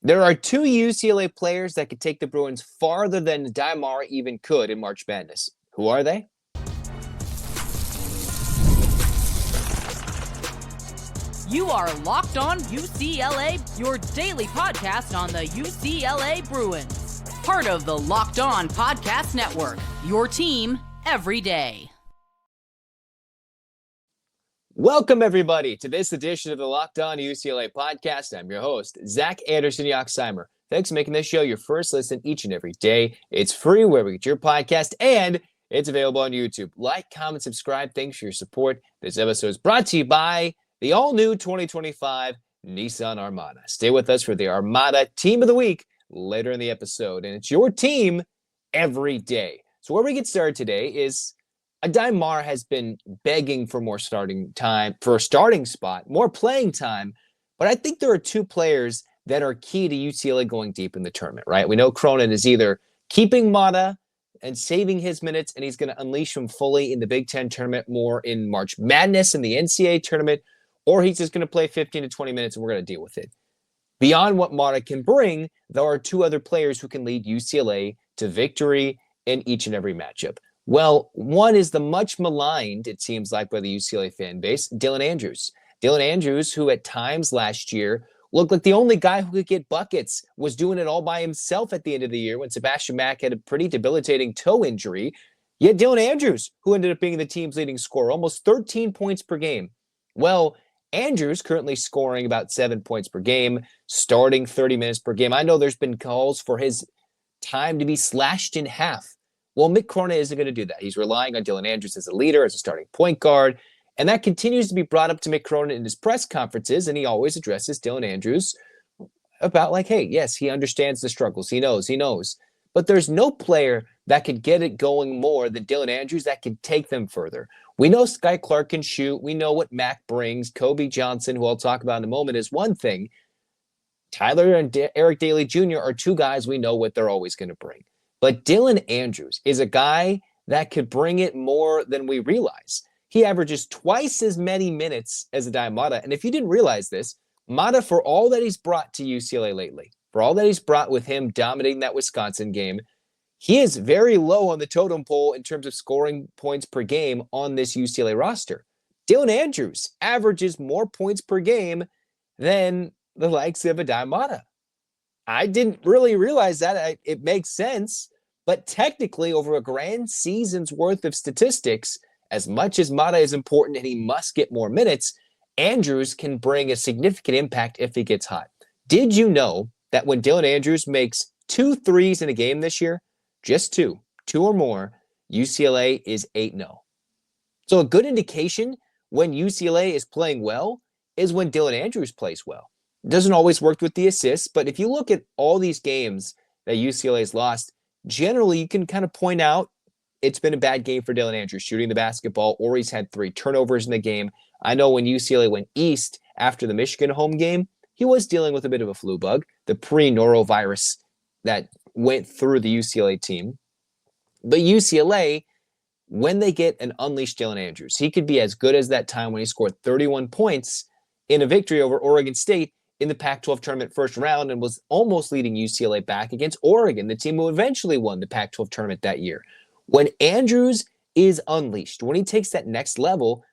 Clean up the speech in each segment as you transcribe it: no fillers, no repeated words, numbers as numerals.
There are two UCLA players that could take the Bruins farther than Daimar even could in March Madness. Who are they? You are Locked On UCLA, your daily podcast on the UCLA Bruins. Part of the Locked On Podcast Network, your team every day. Welcome, everybody, to this edition of the Locked On UCLA podcast. I'm your host, Zach Anderson-Yoxsimer. Thanks for making this show your first listen each and every day. It's free wherever you get your podcast, and it's available on YouTube. Like, comment, subscribe. Thanks for your support. This episode is brought to you by the all-new 2025 Nissan Armada. Stay with us for the Armada Team of the Week later in the episode, and it's your team every day. So where we get started today is Daimar has been begging for more starting time, for a starting spot, more playing time. But I think there are two players that are key to UCLA going deep in the tournament, right? We know Cronin is either keeping Mata and saving his minutes, and he's going to unleash him fully in the Big Ten tournament, more in March Madness and the NCAA tournament, or he's just going to play 15 to 20 minutes and we're going to deal with it. Beyond what Mata can bring, there are two other players who can lead UCLA to victory in each and every matchup. Well, one is the much maligned, it seems like, by the UCLA fan base, Dylan Andrews. Dylan Andrews, who at times last year looked like the only guy who could get buckets, was doing it all by himself at the end of the year when Sebastian Mack had a pretty debilitating toe injury. Yet Dylan Andrews, who ended up being the team's leading scorer, almost 13 points per game. Well, Andrews currently scoring about 7 points per game, starting 30 minutes per game. I know there's been calls for his time to be slashed in half. Well, Mick Cronin isn't going to do that. He's relying on Dylan Andrews as a leader, as a starting point guard, and that continues to be brought up to Mick Cronin in his press conferences, and he always addresses Dylan Andrews about like, hey, yes, he understands the struggles. He knows. But there's no player that could get it going more than Dylan Andrews that can take them further. We know Sky Clark can shoot. We know what Mac brings. Kobe Johnson, who I'll talk about in a moment, is one thing. Tyler and Eric Daly Jr. are two guys we know what they're always going to bring. But Dylan Andrews is a guy that could bring it more than we realize. He averages twice as many minutes as Adai Mata. And if you didn't realize this, Mata, for all that he's brought to UCLA lately, for all that he's brought with him dominating that Wisconsin game, he is very low on the totem pole in terms of scoring points per game on this UCLA roster. Dylan Andrews averages more points per game than the likes of Adai Mata. I didn't really realize that. It makes sense. But technically, over a grand season's worth of statistics, as much as Mata is important and he must get more minutes, Andrews can bring a significant impact if he gets hot. Did you know that when Dylan Andrews makes 2 threes in a game this year, just two or more, UCLA is 8-0. So a good indication when UCLA is playing well is when Dylan Andrews plays well. It doesn't always work with the assists, but if you look at all these games that UCLA has lost, generally, you can kind of point out it's been a bad game for Dylan Andrews shooting the basketball, or he's had 3 turnovers in the game. I know when UCLA went east after the Michigan home game, he was dealing with a bit of a flu bug, the pre-norovirus that went through the UCLA team. But UCLA, when they get an unleashed Dylan Andrews, he could be as good as that time when he scored 31 points in a victory over Oregon State in the Pac-12 tournament first round and was almost leading UCLA back against Oregon, the team who eventually won the Pac-12 tournament that year. When Andrews is unleashed, when he takes that next level,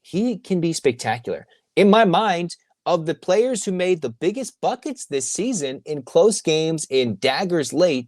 he can be spectacular. In my mind, of the players who made the biggest buckets this season in close games, in daggers late,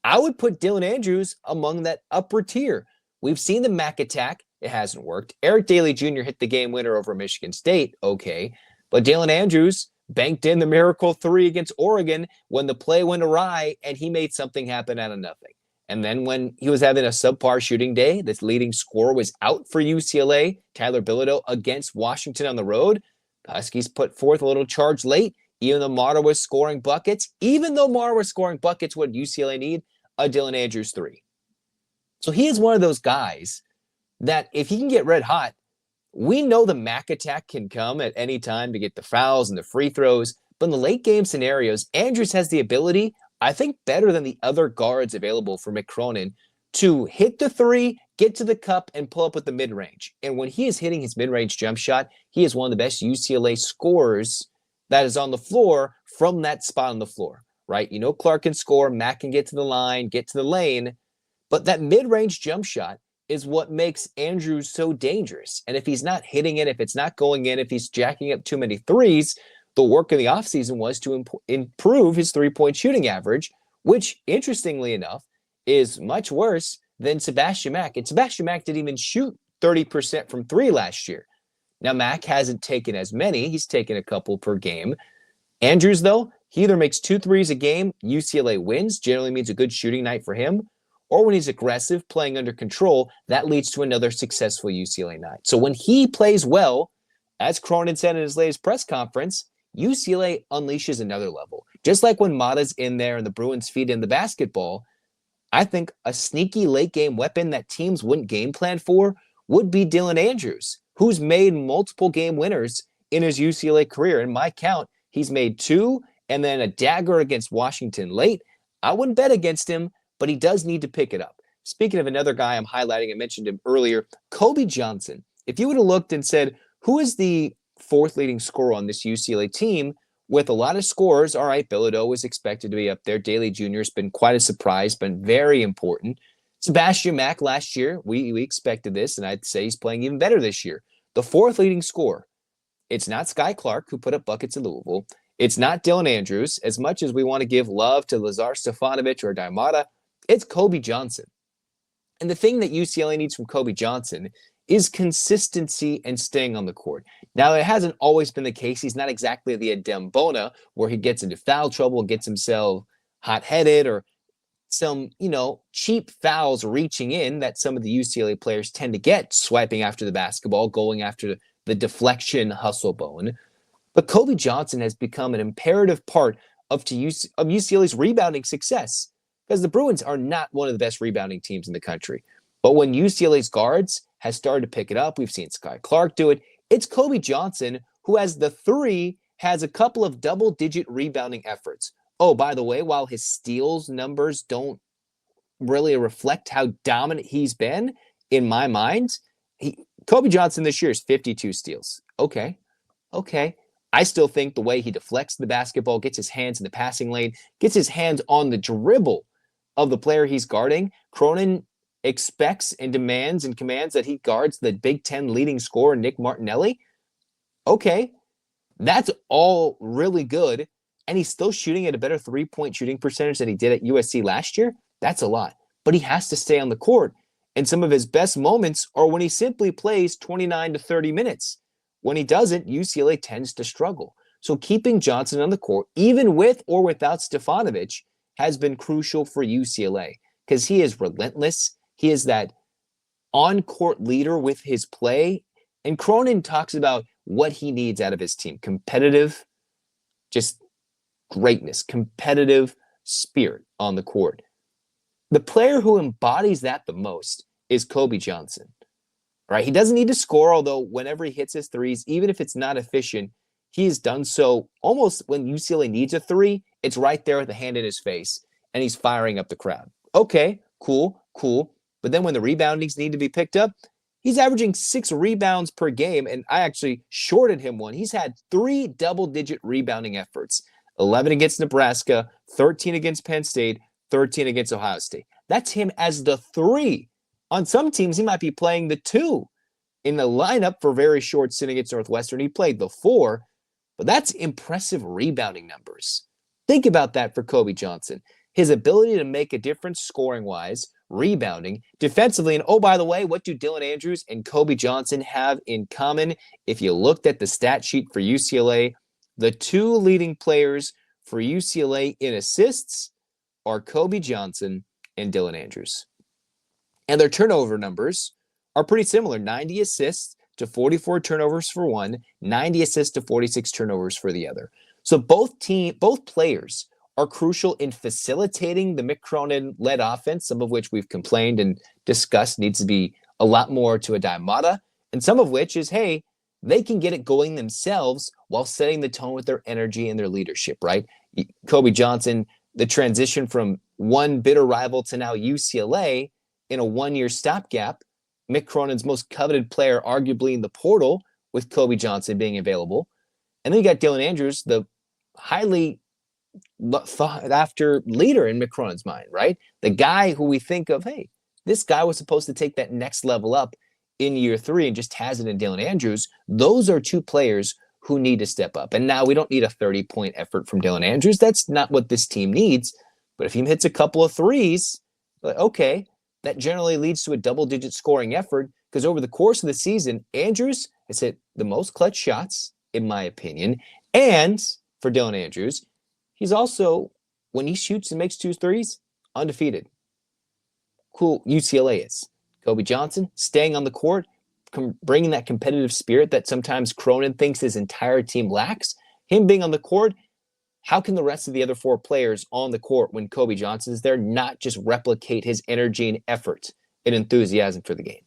I would put Dylan Andrews among that upper tier. We've seen the Mac attack. It hasn't worked. Eric Daly Jr. hit the game winner over Michigan State. Okay. But Dylan Andrews banked in the miracle 3 against Oregon when the play went awry and he made something happen out of nothing. And then when he was having a subpar shooting day, this leading scorer was out for UCLA, Tyler Bilodeau, against Washington on the road. Huskies put forth a little charge late, even though Mata was scoring buckets. Even though Mata was scoring buckets, what UCLA need? A Dylan Andrews 3. So he is one of those guys that if he can get red hot, we know the Mac attack can come at any time to get the fouls and the free throws, but in the late game scenarios, Andrews has the ability, I think better than the other guards available for Mick Cronin, to hit the 3, get to the cup, and pull up with the mid-range. And when he is hitting his mid-range jump shot, he is one of the best UCLA scorers that is on the floor from that spot on the floor, right? You know, Clark can score, Matt can get to the line, get to the lane, but that mid-range jump shot is what makes Andrews so dangerous. And if he's not hitting it, if it's not going in, if he's jacking up too many threes, the work in the offseason was to improve his three-point shooting average, which, interestingly enough, is much worse than Sebastian Mack. And Sebastian Mack didn't even shoot 30% from three last year. Now, Mack hasn't taken as many. He's taken a couple per game. Andrews, though, he either makes 2 threes a game, UCLA wins, generally means a good shooting night for him, or when he's aggressive, playing under control, that leads to another successful UCLA night. So when he plays well, as Cronin said in his latest press conference, UCLA unleashes another level. Just like when Mata's in there and the Bruins feed in the basketball, I think a sneaky late-game weapon that teams wouldn't game plan for would be Dylan Andrews, who's made multiple game winners in his UCLA career. In my count, he's made 2 and then a dagger against Washington late. I wouldn't bet against him, but he does need to pick it up. Speaking of another guy I'm highlighting, I mentioned him earlier, Kobe Johnson. If you would have looked and said, who is the 4th leading scorer on this UCLA team with a lot of scores? All right, Bilodeau was expected to be up there. Daly Jr. has been quite a surprise, been very important. Sebastian Mack last year, we expected this, and I'd say he's playing even better this year. The 4th leading scorer, it's not Sky Clark, who put up buckets in Louisville. It's not Dylan Andrews. As much as we want to give love to Lazar Stefanovic or Armada, it's Kobe Johnson. And the thing that UCLA needs from Kobe Johnson is consistency and staying on the court. Now, it hasn't always been the case. He's not exactly the Adem Bona, where he gets into foul trouble, gets himself hot-headed, or some, cheap fouls reaching in that some of the UCLA players tend to get, swiping after the basketball, going after the deflection hustle bone. But Kobe Johnson has become an imperative part of UCLA's rebounding success, because the Bruins are not one of the best rebounding teams in the country. But when UCLA's guards has started to pick it up, we've seen Sky Clark do it, it's Kobe Johnson who has the 3, has a couple of double-digit rebounding efforts. Oh, by the way, while his steals numbers don't really reflect how dominant he's been, in my mind, Kobe Johnson this year is 52 steals. Okay. I still think the way he deflects the basketball, gets his hands in the passing lane, gets his hands on the dribble of the player he's guarding, Cronin expects and demands and commands that he guards the Big Ten leading scorer, Nick Martinelli. Okay, that's all really good. And he's still shooting at a better 3-point shooting percentage than he did at USC last year. That's a lot. But he has to stay on the court. And some of his best moments are when he simply plays 29 to 30 minutes. When he doesn't, UCLA tends to struggle. So keeping Johnson on the court, even with or without Stefanovic, has been crucial for UCLA because he is relentless. He is that on-court leader with his play. And Cronin talks about what he needs out of his team. Competitive, just greatness, competitive spirit on the court. The player who embodies that the most is Kobe Johnson, right? He doesn't need to score, although whenever he hits his threes, even if it's not efficient, he has done so almost when UCLA needs a 3, it's right there with a hand in his face, and he's firing up the crowd. Okay, cool. But then when the reboundings need to be picked up, he's averaging 6 rebounds per game, and I actually shorted him one. He's had 3 double-digit rebounding efforts, 11 against Nebraska, 13 against Penn State, 13 against Ohio State. That's him as the 3. On some teams, he might be playing the 2. In the lineup for very short stint against Northwestern, he played the 4, but that's impressive rebounding numbers. Think about that for Kobe Johnson. His ability to make a difference scoring-wise, rebounding, defensively, and oh, by the way, what do Dylan Andrews and Kobe Johnson have in common? If you looked at the stat sheet for UCLA, the 2 leading players for UCLA in assists are Kobe Johnson and Dylan Andrews. And their turnover numbers are pretty similar, 90 assists to 44 turnovers for one, 90 assists to 46 turnovers for the other. So both players are crucial in facilitating the Mick Cronin-led offense, some of which we've complained and discussed needs to be a lot more to a Armada, and some of which is, hey, they can get it going themselves while setting the tone with their energy and their leadership, right? Kobe Johnson, the transition from one bitter rival to now UCLA in a 1-year stopgap, Mick Cronin's most coveted player arguably in the portal with Kobe Johnson being available. And then you got Dylan Andrews, the highly thought after leader in Mick Cronin's mind, right? The guy who we think of, hey, this guy was supposed to take that next level up in year 3 and just has it in Dylan Andrews. Those are 2 players who need to step up. And now we don't need a 30-point effort from Dylan Andrews. That's not what this team needs. But if he hits a couple of threes, okay, that generally leads to a double-digit scoring effort, because over the course of the season, Andrews has hit the most clutch shots, in my opinion. And for Dylan Andrews, he's also, when he shoots and makes 2 threes, undefeated. Cool, UCLA is. Kobe Johnson staying on the court, bringing that competitive spirit that sometimes Cronin thinks his entire team lacks. Him being on the court, how can the rest of the other 4 players on the court when Kobe Johnson is there not just replicate his energy and effort and enthusiasm for the game?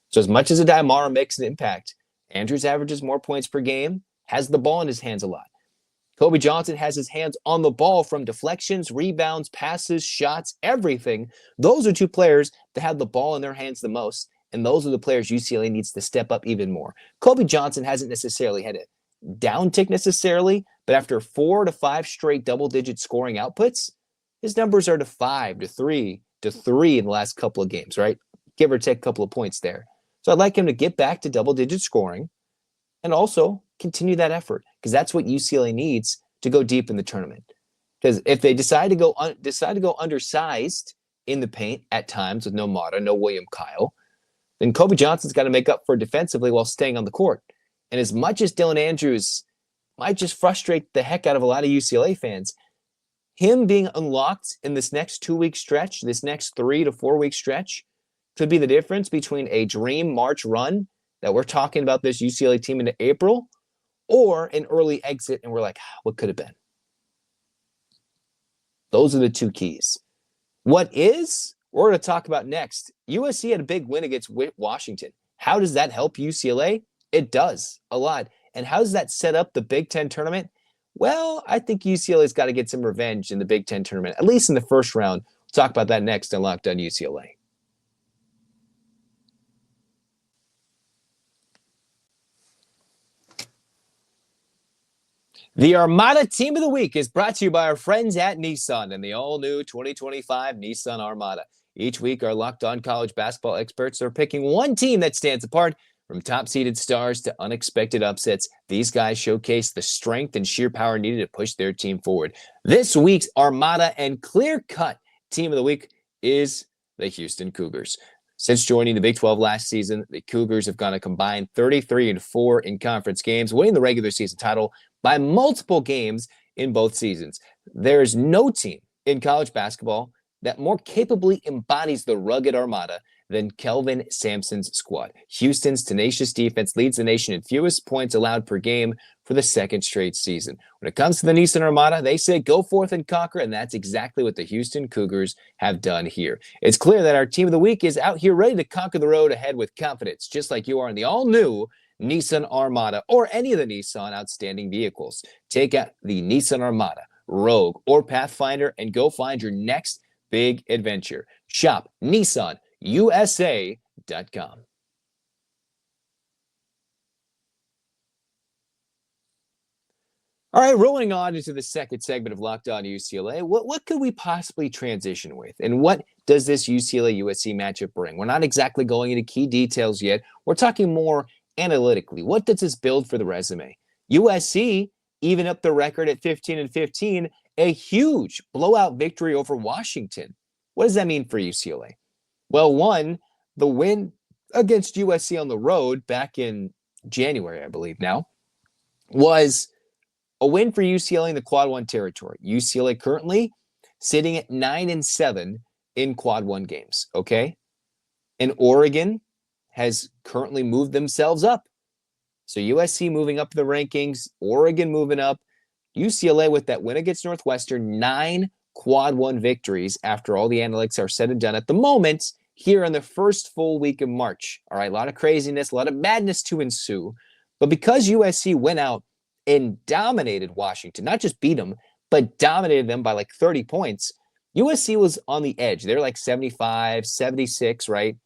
So as much as a Damara makes an impact, Andrews averages more points per game, has the ball in his hands a lot. Kobe Johnson has his hands on the ball from deflections, rebounds, passes, shots, everything. Those are 2 players that have the ball in their hands the most, and those are the players UCLA needs to step up even more. Kobe Johnson hasn't necessarily had a downtick necessarily, but after 4 to 5 straight double-digit scoring outputs, his numbers are to 5 to 3 to 3 in the last couple of games, right? Give or take a couple of points there. So I'd like him to get back to double-digit scoring and also continue that effort, because that's what UCLA needs to go deep in the tournament. Because if they decide to go undersized in the paint at times with no Mata, no William Kyle, then Kobe Johnson's got to make up for it defensively while staying on the court. And as much as Dylan Andrews might just frustrate the heck out of a lot of UCLA fans, him being unlocked in this next 2-week stretch, this next 3 to 4 week stretch, could be the difference between a dream March run that we're talking about this UCLA team into April, or an early exit and we're like, what could have been? Those are the 2 keys. What is, we're going to talk about next. USC had a big win against Washington. How does that help UCLA? It does a lot. And how does that set up the Big Ten tournament? Well, I think UCLA's got to get some revenge in the Big Ten tournament, at least in the first round. We'll talk about that next on Locked On UCLA. The Armada Team of the Week is brought to you by our friends at Nissan and the all-new 2025 Nissan Armada. Each week, our Locked On college basketball experts are picking one team that stands apart. From top-seeded stars to unexpected upsets, these guys showcase the strength and sheer power needed to push their team forward. This week's Armada and clear-cut Team of the Week is the Houston Cougars. Since joining the Big 12 last season, the Cougars have gone a combined 33-4 in conference games, winning the regular season title by multiple games in both seasons. There is no team in college basketball that more capably embodies the rugged Armada than Kelvin Sampson's squad. Houston's tenacious defense leads the nation in fewest points allowed per game for the second straight season. When it comes to the Nissan Armada, they say go forth and conquer, and that's exactly what the Houston Cougars have done here. It's clear that our Team of the Week is out here ready to conquer the road ahead with confidence, just like you are in the all-new Nissan Armada or any of the Nissan outstanding vehicles. Take out the Nissan Armada, Rogue, or Pathfinder and go find your next big adventure. Shop NissanUSA.com. All right, rolling on into the second segment of Locked On UCLA, what could we possibly transition with? And what does this UCLA-USC matchup bring? We're not exactly going into key details yet. We're talking more analytically. What does this build for the resume? USC even up the record at 15-15, a huge blowout victory over Washington. What does that mean for UCLA? Well, one, the win against USC on the road back in January, I believe now, was a win for UCLA in the Quad 1 territory. UCLA currently sitting at 9-7 in Quad 1 games, okay? And Oregon has currently moved themselves up. So USC moving up the rankings, Oregon moving up, UCLA with that win against Northwestern, 9 Quad 1 victories after all the analytics are said and done at the moment here in the first full week of March. All right, a lot of craziness, a lot of madness to ensue. But because USC went out and dominated Washington, not just beat them, but dominated them by like 30 points, USC was on the edge. They're like 75, 76, right?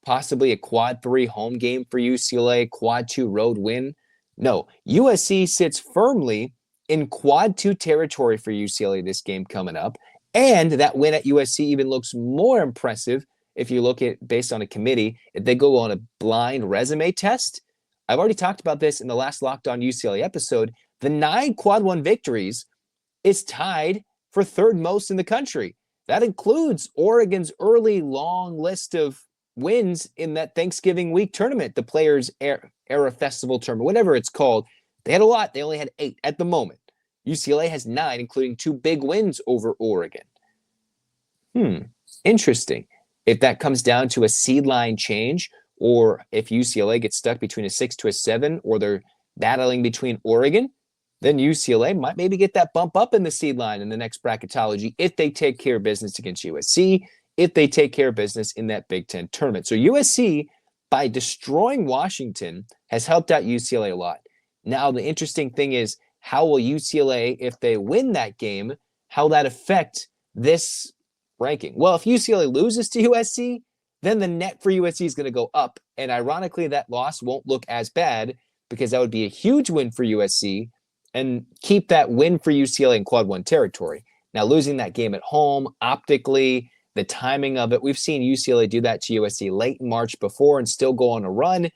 Possibly a Quad 3 home game for UCLA, Quad 2 road win. No, USC sits firmly in quad 2 territory for UCLA this game coming up. And that win at USC even looks more impressive if you look at based on a committee. If they go on a blind resume test, I've already talked about this in the last Locked On UCLA episode. The 9 quad 1 victories is tied for third most in the country. That includes Oregon's early long list of wins in that Thanksgiving week tournament, the Players Era Festival tournament, whatever it's called. They had a lot. They only had 8 at the moment. UCLA has 9, including 2 big wins over Oregon. Interesting. If that comes down to a seed line change, or if UCLA gets stuck between a 6 to a 7, or they're battling between Oregon, then UCLA might maybe get that bump up in the seed line in the next bracketology if they take care of business against USC, if they take care of business in that Big Ten tournament. So USC, by destroying Washington, has helped out UCLA a lot. Now, the interesting thing is, how will UCLA, if they win that game, how will that affect this ranking? Well, if UCLA loses to USC, then the net for USC is going to go up. And ironically, that loss won't look as bad because that would be a huge win for USC and keep that win for UCLA in quad 1 territory. Now, losing that game at home, optically, the timing of it, we've seen UCLA do that to USC late in March before and still go on a run.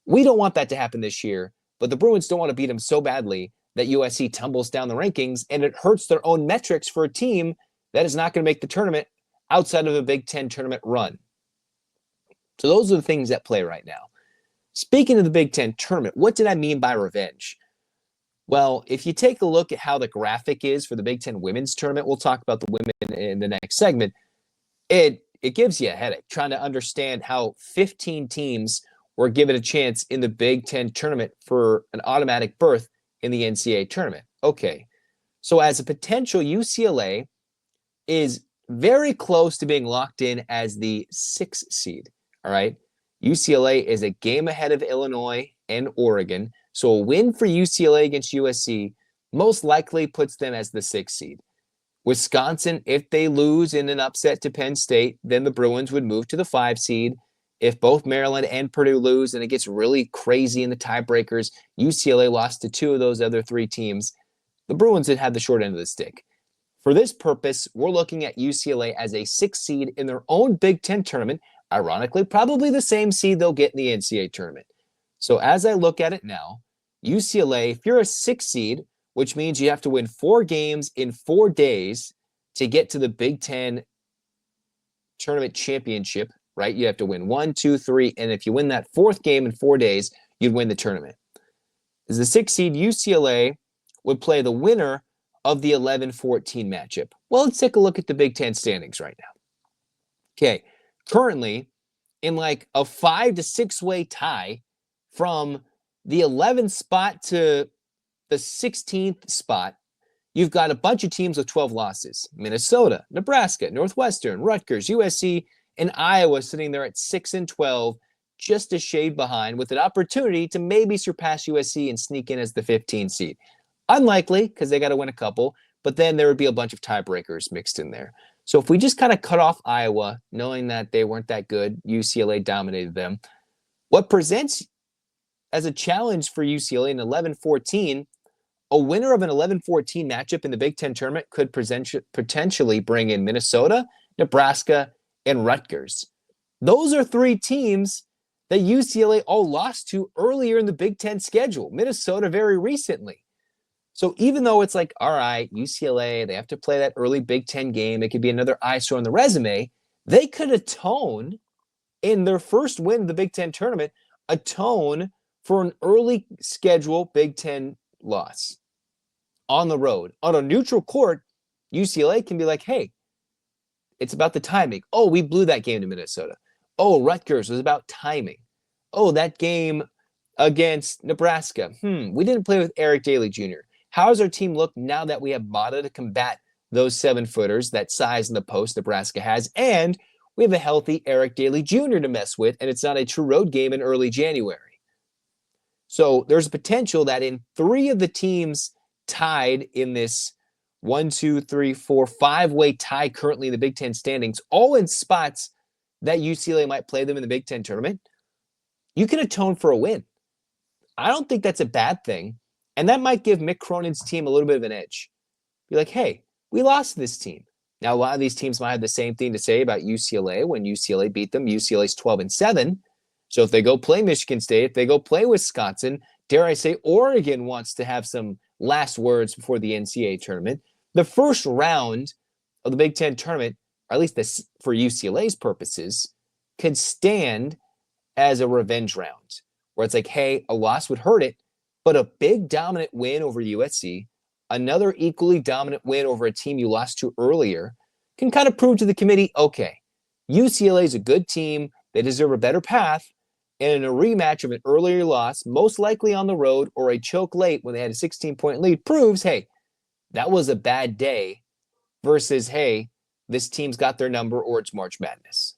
We don't want that to happen this year, but the Bruins don't want to beat them so badly that USC tumbles down the rankings, and it hurts their own metrics for a team that is not going to make the tournament outside of a Big Ten tournament run. So those are the things at play right now. Speaking of the Big Ten tournament, what did I mean by revenge? Well, if you take a look at how the graphic is for the Big Ten women's tournament, we'll talk about the women in the next segment. It gives you a headache trying to understand how 15 teams were given a chance in the Big Ten tournament for an automatic berth in the NCAA tournament. Okay, so as a potential, UCLA is very close to being locked in as the 6th seed, all right? UCLA is a game ahead of Illinois and Oregon, so a win for UCLA against USC most likely puts them as the 6th seed. Wisconsin, if they lose in an upset to Penn State, then the Bruins would move to the 5 seed. If both Maryland and Purdue lose and it gets really crazy in the tiebreakers, UCLA lost to 2 of those other 3 teams, the Bruins would have the short end of the stick. For this purpose, we're looking at UCLA as a 6th seed in their own Big Ten tournament, ironically, probably the same seed they'll get in the NCAA tournament. So as I look at it now, UCLA, if you're a 6th seed, which means you have to win 4 games in 4 days to get to the Big Ten tournament championship, right? You have to win 1, 2, 3, and if you win that 4th game in 4 days, you'd win the tournament. As the 6th seed, UCLA would play the winner of the 11-14 matchup. Well, let's take a look at the Big Ten standings right now. Okay, currently in like a 5 to 6 way tie from the 11th spot to the 16th spot, you've got a bunch of teams with 12 losses. Minnesota, Nebraska, Northwestern, Rutgers, USC, and Iowa sitting there at 6-12, just a shade behind, with an opportunity to maybe surpass USC and sneak in as the 15 seed. Unlikely, because they got to win a couple, but then there would be a bunch of tiebreakers mixed in there. So if we just kind of cut off Iowa, knowing that they weren't that good, UCLA dominated them, what presents as a challenge for UCLA in 11-14, a winner of an 11-14 matchup in the Big Ten tournament could potentially bring in Minnesota, Nebraska, and Rutgers. Those are 3 teams that UCLA all lost to earlier in the Big Ten schedule. Minnesota very recently. So even though it's like, all right, UCLA, they have to play that early Big Ten game, it could be another eyesore on the resume, they could atone in their first win of the Big Ten tournament, atone for an early schedule Big Ten loss on the road. On a neutral court, UCLA can be like, hey, it's about the timing. Oh, we blew that game to Minnesota. Oh, Rutgers was about timing. Oh, that game against Nebraska. We didn't play with Eric Daly Jr. How does our team look now that we have Armada to combat those 7-footers, that size in the post Nebraska has, and we have a healthy Eric Daly Jr. to mess with, and it's not a true road game in early January. So there's a potential that in 3 of the teams tied in this 1, 2, 3, 4, 5-way tie currently in the Big Ten standings, all in spots that UCLA might play them in the Big Ten tournament, you can atone for a win. I don't think that's a bad thing. And that might give Mick Cronin's team a little bit of an edge. Be like, hey, we lost this team. Now, a lot of these teams might have the same thing to say about UCLA when UCLA beat them. UCLA's 12-7. So if they go play Michigan State, if they go play Wisconsin, dare I say, Oregon wants to have some last words before the NCAA tournament. The first round of the Big Ten tournament, or at least this, for UCLA's purposes, could stand as a revenge round where it's like, hey, a loss would hurt it, but a big dominant win over USC, another equally dominant win over a team you lost to earlier, can kind of prove to the committee, okay, UCLA is a good team. They deserve a better path. And in a rematch of an earlier loss, most likely on the road or a choke late when they had a 16-point lead, proves, hey, that was a bad day versus, hey, this team's got their number or it's March Madness.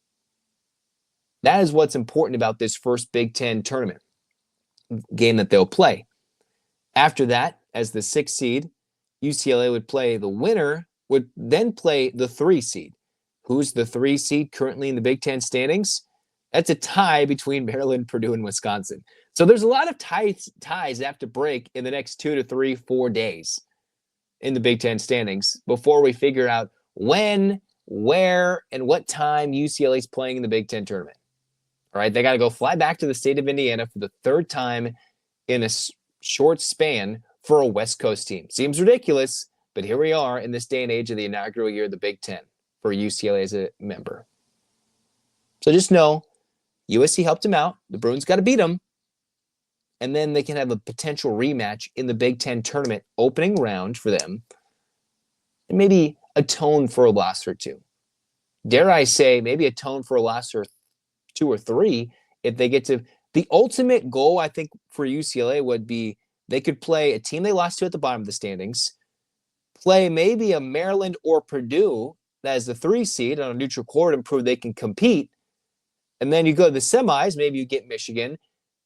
That is what's important about this first Big Ten tournament game that they'll play. After that, as the 6th seed, UCLA would play the winner, would then play the 3 seed. Who's the 3 seed currently in the Big Ten standings? That's a tie between Maryland, Purdue, and Wisconsin. So there's a lot of ties that have to break in the next 2 to 3, 4 days in the Big Ten standings before we figure out when, where, and what time UCLA is playing in the Big Ten tournament. All right, they got to go fly back to the state of Indiana for the 3rd time in a short span for a West Coast team. Seems ridiculous, but here we are in this day and age of the inaugural year of the Big Ten for UCLA as a member. So just know, USC helped him out. The Bruins got to beat them. And then they can have a potential rematch in the Big Ten tournament opening round for them. And maybe atone for a loss or 2. Dare I say, maybe atone for a loss or 2 or 3 if they get to. The ultimate goal, I think, for UCLA would be they could play a team they lost to at the bottom of the standings, play maybe a Maryland or Purdue that is the 3 seed on a neutral court and prove they can compete. And then you go to the semis, maybe you get Michigan,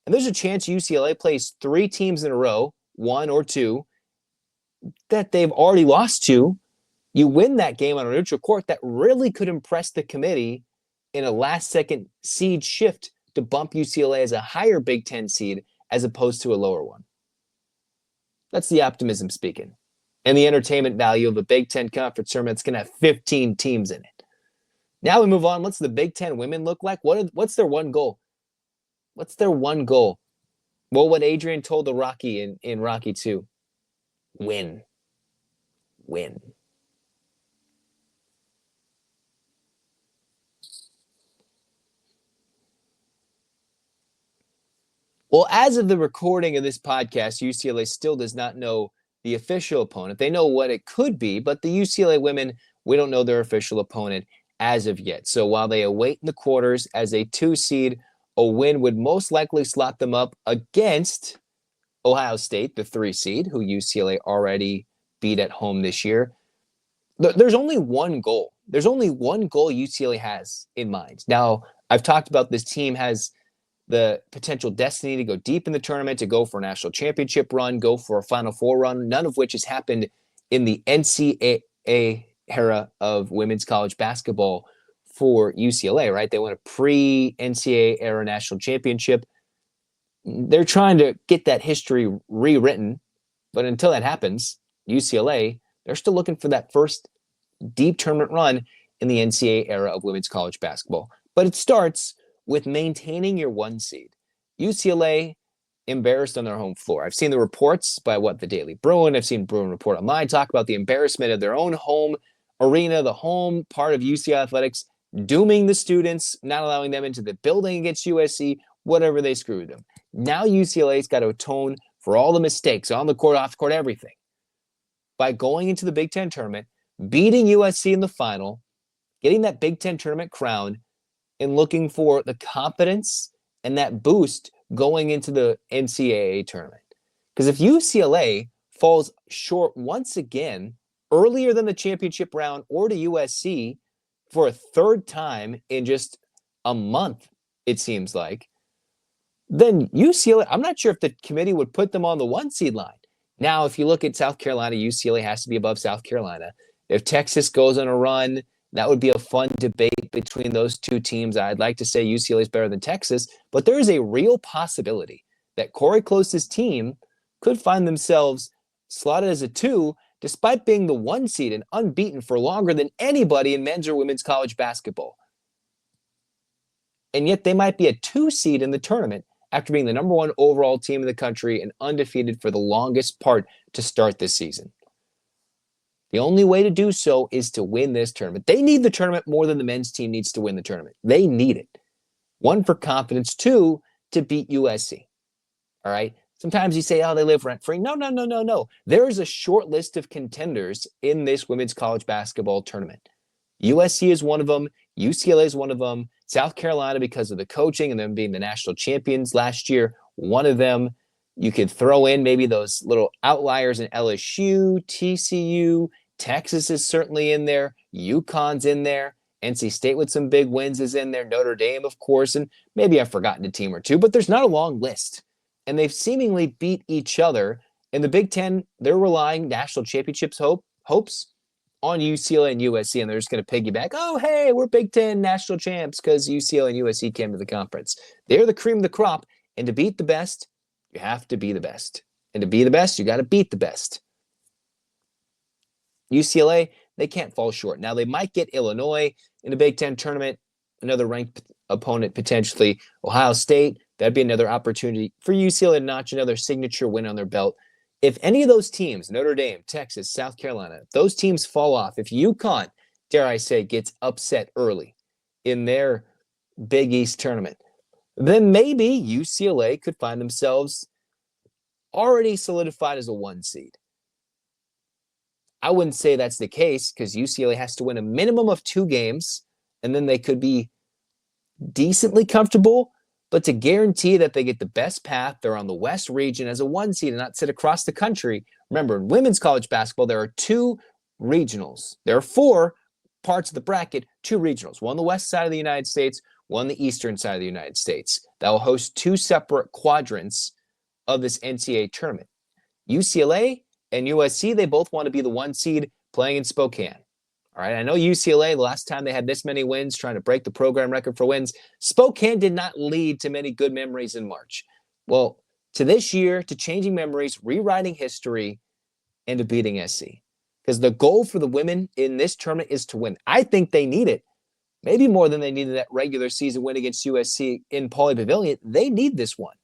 and there's a chance UCLA plays 3 teams in a row, 1 or 2, that they've already lost to. You win that game on a neutral court, that really could impress the committee in a last-second seed shift to bump UCLA as a higher Big Ten seed as opposed to a lower one. That's the optimism speaking. And the entertainment value of a Big Ten conference tournament that's going to have 15 teams in it. Now we move on. What's the Big Ten women look like? What's their one goal? What's their one goal? Well, what Adrian told the Rocky in Rocky 2. Win. Win. Well, as of the recording of this podcast, UCLA still does not know the official opponent. They know what it could be, but the UCLA women, we don't know their official opponent as of yet. So while they await in the quarters as a 2 seed, a win would most likely slot them up against Ohio State, the 3 seed, who UCLA already beat at home this year. There's only one goal. There's only one goal UCLA has in mind. Now, I've talked about this team has the potential destiny to go deep in the tournament, to go for a national championship run, go for a Final Four run, none of which has happened in the NCAA era of women's college basketball for UCLA, right? They won a pre-NCAA era national championship. They're trying to get that history rewritten, but until that happens, UCLA, they're still looking for that first deep tournament run in the NCAA era of women's college basketball. But it starts with maintaining your 1 seed. UCLA embarrassed on their home floor. I've seen the reports by the Daily Bruin. I've seen Bruin Report Online talk about the embarrassment of their own home arena, the home part of UCLA athletics, dooming the students, not allowing them into the building against USC, whatever they screwed them. Now UCLA's got to atone for all the mistakes on the court, off the court, everything, by going into the Big Ten tournament, beating USC in the final, getting that Big Ten tournament crown, and looking for the confidence and that boost going into the NCAA tournament. Because if UCLA falls short once again, earlier than the championship round or to USC for a 3rd time in just a month, it seems like, then UCLA, I'm not sure if the committee would put them on the 1 seed line. Now, if you look at South Carolina, UCLA has to be above South Carolina. If Texas goes on a run, that would be a fun debate between those 2 teams. I'd like to say UCLA is better than Texas, but there is a real possibility that Corey Close's team could find themselves slotted as a 2, despite being the 1 seed and unbeaten for longer than anybody in men's or women's college basketball. And yet they might be a 2 seed in the tournament after being the number 1 overall team in the country and undefeated for the longest part to start this season. The only way to do so is to win this tournament. They need the tournament more than the men's team needs to win the tournament. They need it. 1, for confidence. 2, to beat USC. All right? Sometimes you say, oh, they live rent-free. No. There is a short list of contenders in this women's college basketball tournament. USC is one of them. UCLA is one of them. South Carolina, because of the coaching and them being the national champions last year, one of them. You could throw in maybe those little outliers in LSU, TCU. Texas is certainly in there. UConn's in there. NC State with some big wins is in there. Notre Dame, of course. And maybe I've forgotten a team or two, but there's not a long list. And they've seemingly beat each other. In the Big Ten, they're relying national championships hopes on UCLA and USC, and they're just going to piggyback. Oh, hey, we're Big Ten national champs because UCLA and USC came to the conference. They're the cream of the crop, and to beat the best, you have to be the best. And to be the best, you got to beat the best. UCLA, they can't fall short. Now, they might get Illinois in the Big Ten tournament, another ranked opponent potentially. Ohio State, that'd be another opportunity for UCLA to notch another signature win on their belt. If any of those teams, Notre Dame, Texas, South Carolina, if those teams fall off, if UConn, dare I say, gets upset early in their Big East tournament, then maybe UCLA could find themselves already solidified as a 1 seed. I wouldn't say that's the case because UCLA has to win a minimum of 2 games, and then they could be decently comfortable. But to guarantee that they get the best path, they're on the West region as a 1 seed and not sit across the country. Remember, in women's college basketball, there are 2 regionals. There are 4 parts of the bracket, 2 regionals. One on the west side of the United States, one on the eastern side of the United States. That will host 2 separate quadrants of this NCAA tournament. UCLA and USC, they both want to be the 1 seed playing in Spokane. All right, I know UCLA, the last time they had this many wins, trying to break the program record for wins, Spokane did not lead to many good memories in March. Well, to this year, to changing memories, rewriting history, and to beating SC. Because the goal for the women in this tournament is to win. I think they need it. Maybe more than they needed that regular season win against USC in Pauley Pavilion. They need this one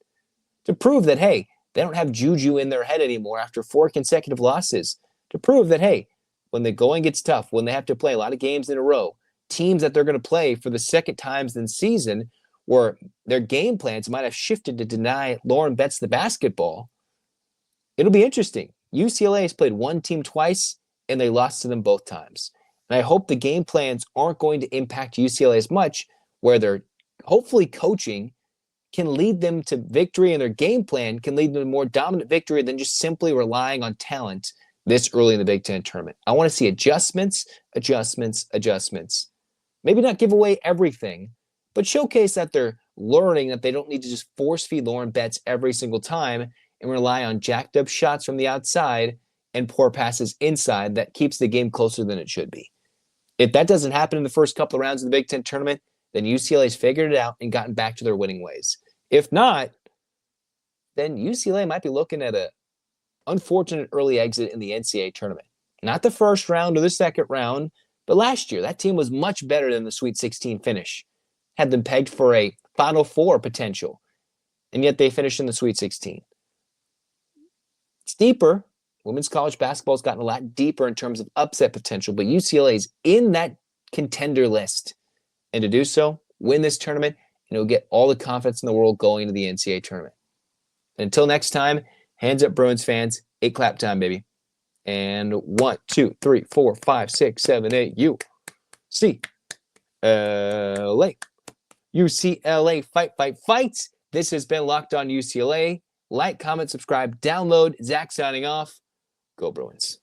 to prove that, hey, they don't have juju in their head anymore after 4 consecutive losses. To prove that, hey, when the going gets tough, when they have to play a lot of games in a row, teams that they're going to play for the second times in the season where their game plans might have shifted to deny Lauren Betts the basketball, it'll be interesting. UCLA has played one team twice, and they lost to them both times. And I hope the game plans aren't going to impact UCLA as much, where they're hopefully coaching can lead them to victory, and their game plan can lead them to more dominant victory than just simply relying on talent this early in the Big Ten tournament. I want to see adjustments. Maybe not give away everything, but showcase that they're learning that they don't need to just force feed Lauren Betts every single time and rely on jacked up shots from the outside and poor passes inside that keeps the game closer than it should be. If that doesn't happen in the first couple of rounds of the Big Ten tournament, then UCLA's figured it out and gotten back to their winning ways. If not, then UCLA might be looking at a unfortunate early exit in the NCAA tournament. Not the first round or the second round, but last year, that team was much better than the Sweet 16 finish. Had them pegged for a Final Four potential, and yet they finished in the Sweet 16. It's deeper. Women's college basketball has gotten a lot deeper in terms of upset potential, but UCLA is in that contender list. And to do so, win this tournament, and it'll get all the confidence in the world going into the NCAA tournament. And until next time, hands up, Bruins fans. 8 clap time, baby. And 1, 2, 3, 4, 5, 6, 7, 8. UCLA. UCLA fight. This has been Locked On UCLA. Like, comment, subscribe, download. Zach signing off. Go Bruins.